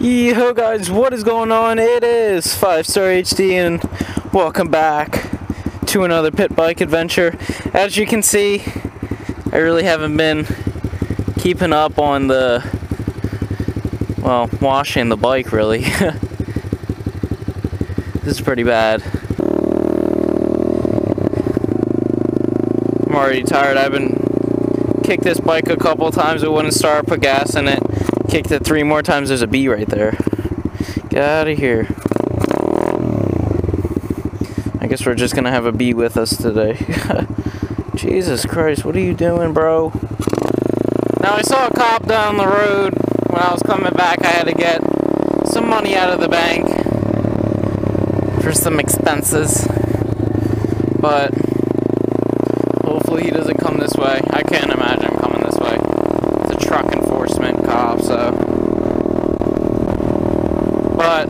Yo guys, what is going on? It is 5-Star HD and welcome back to another pit bike adventure. As you can see, I really haven't been keeping up on washing the bike really. This is pretty bad. I'm already tired. I've been kicked this bike a couple times, it wouldn't start, put gas in it. Kicked it 3 more times, there's a bee right there. Get out of here. I guess we're just gonna have a bee with us today. Jesus Christ, what are you doing, bro? Now I saw a cop down the road. When I was coming back, I had to get some money out of the bank for some expenses. But hopefully he doesn't come this way. I can't imagine him coming this way. It's a truck enforcement cop, so. But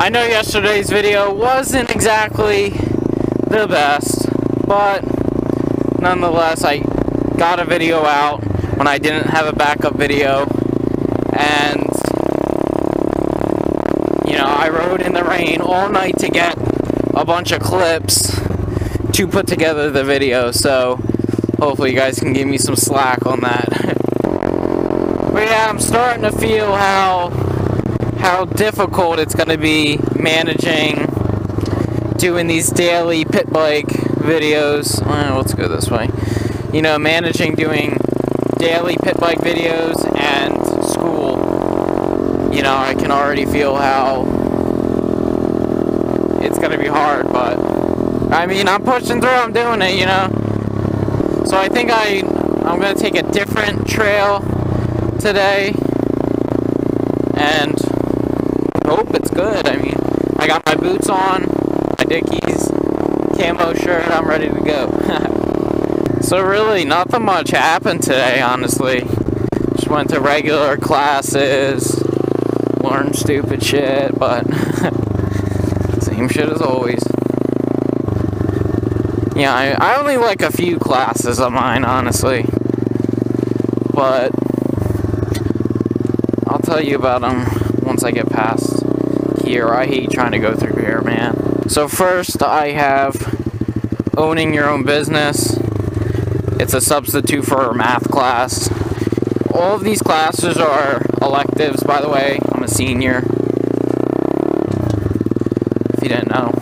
I know yesterday's video wasn't exactly the best, but nonetheless I got a video out when I didn't have a backup video, and you know, I rode in the rain all night to get a bunch of clips to put together the video, so hopefully you guys can give me some slack on that. But yeah, I'm starting to feel how difficult it's going to be managing doing these daily pit bike videos. Let's go this way. You know, managing doing daily pit bike videos and school. You know, I can already feel how it's going to be hard, but I mean, I'm pushing through, I'm doing it, you know. So I think I'm going to take a different trail today and hope it's good. I mean, I got my boots on, my Dickies, camo shirt, I'm ready to go. So really, nothing much happened today, honestly. Just went to regular classes, learned stupid shit, but same shit as always. Yeah, I only like a few classes of mine, honestly. But I'll tell you about them once I get past here. I hate trying to go through here, man. So first, I have owning your own business. It's a substitute for a math class. All of these classes are electives, by the way. I'm a senior, if you didn't know.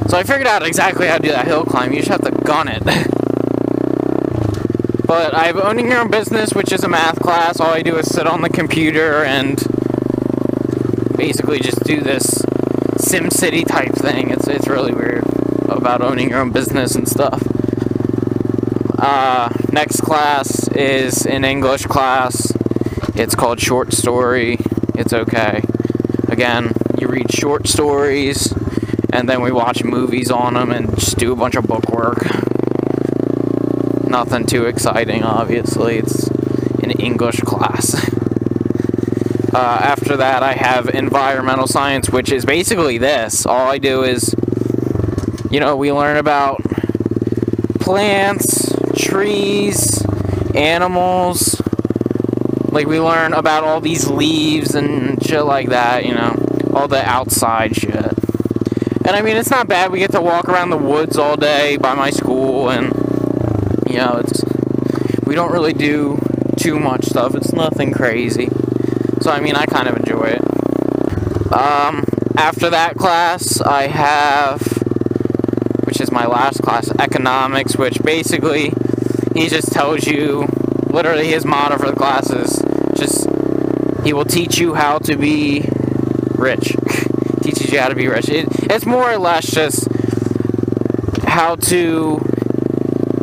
So I figured out exactly how to do that hill climb. You just have to gun it. But I have owning your own business, which is a math class. All I do is sit on the computer and basically just do this SimCity type thing. It's really weird about owning your own business and stuff. Next class is an English class. It's called short story. It's okay. Again, you read short stories, and then we watch movies on them and just do a bunch of book work. Nothing too exciting, obviously. It's an English class. After that, I have environmental science, which is basically this. All I do is, you know, we learn about plants, trees, animals. Like, we learn about all these leaves and shit like that, you know. All the outside shit. And I mean, it's not bad. We get to walk around the woods all day by my school, and you know, we don't really do too much stuff. It's nothing crazy. So I mean, I kind of enjoy it. After that class, I have, which is my last class, economics, which basically he just tells you, literally his motto for the class is just, he will teach you how to be rich. Teaches you how to be rich. It's more or less just how to,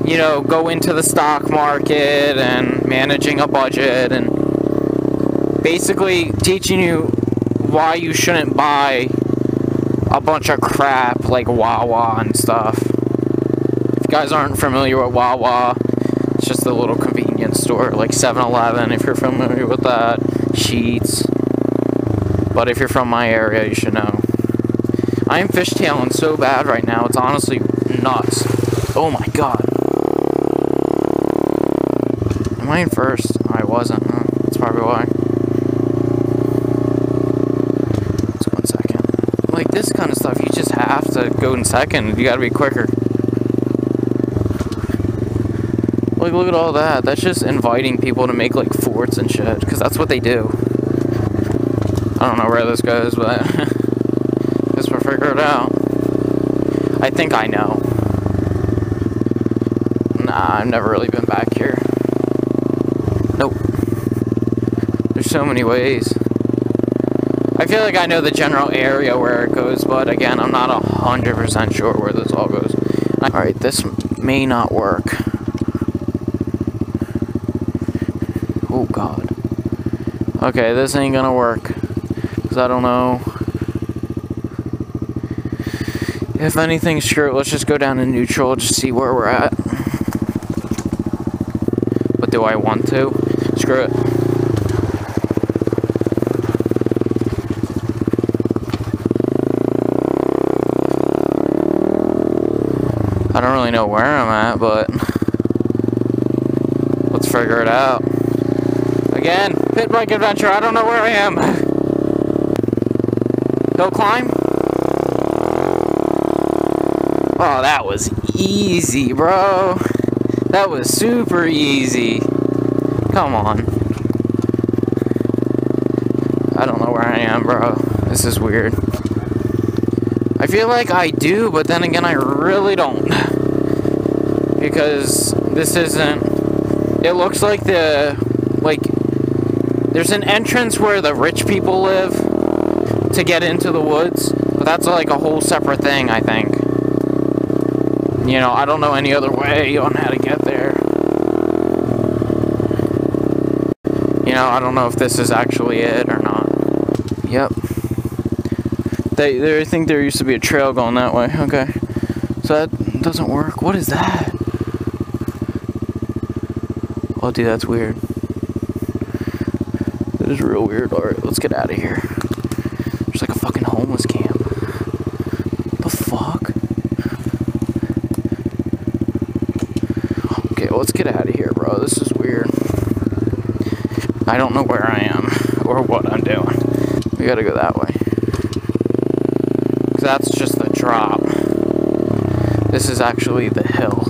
you know, go into the stock market and managing a budget, and basically teaching you why you shouldn't buy a bunch of crap like Wawa and stuff. If you guys aren't familiar with Wawa, it's just a little convenience store like 7-Eleven, if you're familiar with that. Sheetz. But if you're from my area, you should know. I am fishtailing so bad right now, it's honestly nuts. Oh my god. Mine first. I wasn't. That's probably why. Let's go in second. Like this kind of stuff, you just have to go in second. You gotta be quicker. Like, look at all that. That's just inviting people to make, like, forts and shit. Because that's what they do. I don't know where this goes, but guess we'll figure it out. I think I know. Nah, I've never really been back here. Nope. There's so many ways. I feel like I know the general area where it goes, but again, I'm not 100% sure where this all goes. Alright, this may not work. Oh god. Okay, this ain't gonna work. Because I don't know. If anything, screw it. Let's just go down to neutral, just see where we're at. But do I want to? Screw it. I don't really know where I'm at, but let's figure it out. Again, pit bike adventure, I don't know where I am. Hill climb? Oh, that was easy, bro. That was super easy. Come on. I don't know where I am, bro. This is weird. I feel like I do, but then again, I really don't. Because this isn't... It looks like there's an entrance where the rich people live to get into the woods, but that's like a whole separate thing, I think. You know, I don't know any other way on how to get there. You know, I don't know if this is actually it or not. Yep. I think there used to be a trail going that way. Okay. So that doesn't work. What is that? Oh, dude, that's weird. That is real weird. Alright, let's get out of here. There's like a fucking homeless camp. What the fuck? Okay, let's get out of here, bro. This is weird. I don't know where I am or what I'm doing. We gotta go that way. Because that's just the drop. This is actually the hill.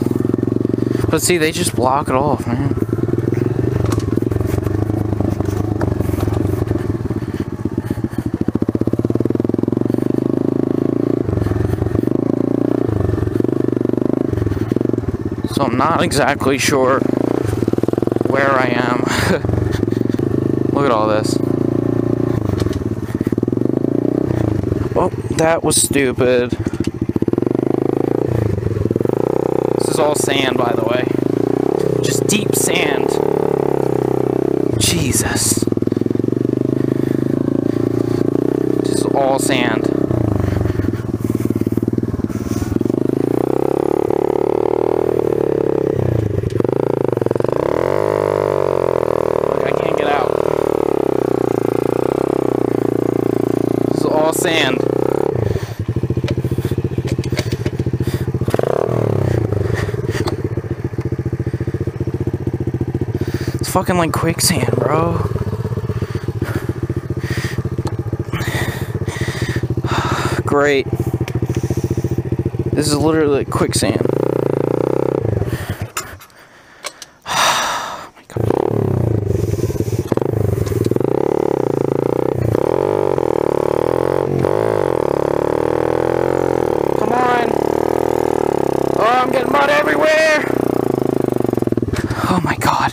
But see, they just block it off, man. So I'm not exactly sure where I am. Look at all this. Oh, that was stupid. This is all sand, by the way. Just deep sand. Jesus. This is all sand. Sand. It's fucking like quicksand, bro. Great. This is literally like quicksand. I'm getting mud everywhere! Oh my god.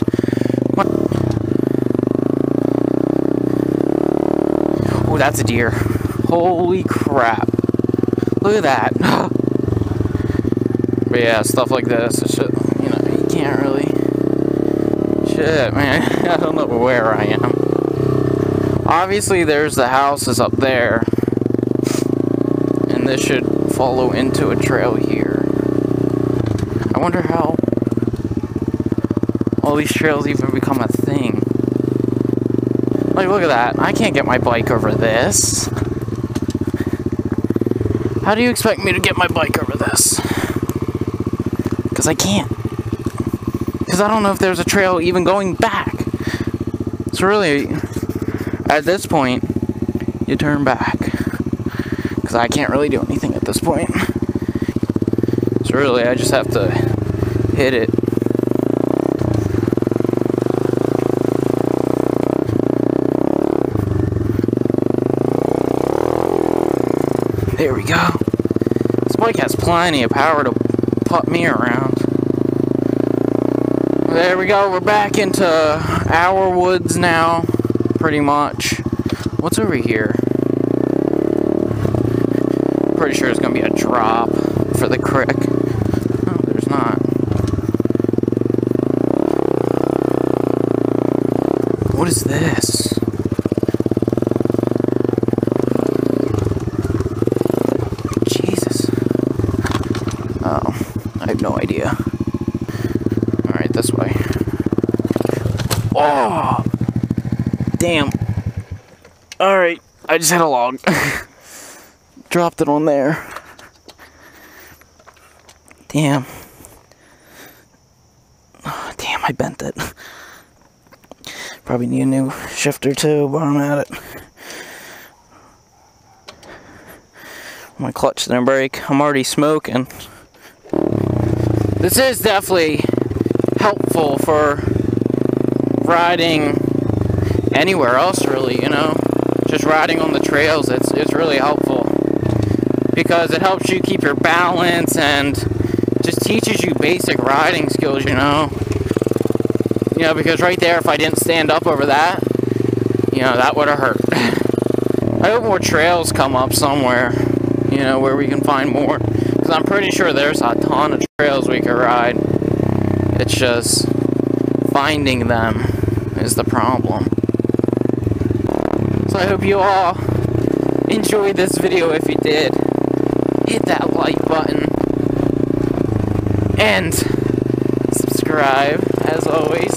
What? Oh, that's a deer. Holy crap. Look at that. But yeah, stuff like this, it's just, you know, you can't really... Shit, man. I don't know where I am. Obviously, there's the houses up there. And this should follow into a trail here. I wonder how all these trails even become a thing. Like, look at that. I can't get my bike over this. How do you expect me to get my bike over this? Because I can't. because I don't know if there's a trail even going back. So really, at this point, you turn back, because I can't really do anything at this point. So really, I just have to hit it. There we go. This bike has plenty of power to put me around. There we go, we're back into our woods now, pretty much. What's over here? Pretty sure it's gonna be a drop for the creek. Oh, there's not. What is this? Jesus. Oh, I have no idea. Alright, this way. Oh! Damn. Alright, I just had a log. Dropped it on there. Damn. Oh, damn, I bent it. Probably need a new shifter too, but I'm at it. My clutch didn't break. I'm already smoking. This is definitely helpful for riding anywhere else, really, you know. Just riding on the trails, it's really helpful. Because it helps you keep your balance and just teaches you basic riding skills, you know. You know, because right there, if I didn't stand up over that, you know, that would have hurt. I hope more trails come up somewhere, you know, where we can find more. Because I'm pretty sure there's a ton of trails we could ride. It's just finding them is the problem. So I hope you all enjoyed this video. If you did, hit that like button and subscribe as always.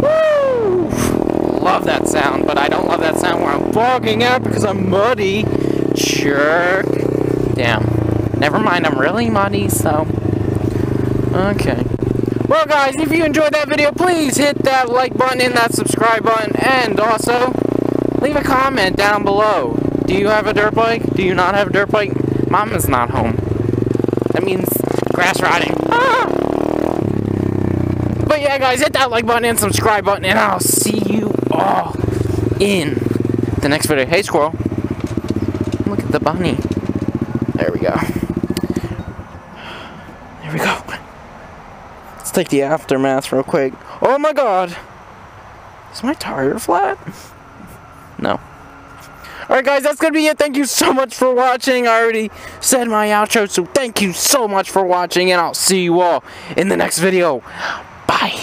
Woo! Love that sound, but I don't love that sound where I'm bogging out because I'm muddy. Jerk. Damn. Never mind, I'm really muddy, so. Okay. Well guys, if you enjoyed that video, please hit that like button and that subscribe button, and also leave a comment down below. Do you have a dirt bike? Do you not have a dirt bike? Mama's not home. That means grass riding. Ah! But yeah guys, hit that like button and subscribe button, and I'll see you all in the next video. Hey squirrel. Look at the bunny. There we go. There we go. Let's take the aftermath real quick. Oh my god! Is my tire flat? No. Alright guys, that's gonna be it. Thank you so much for watching. I already said my outro, so thank you so much for watching, and I'll see you all in the next video. Bye.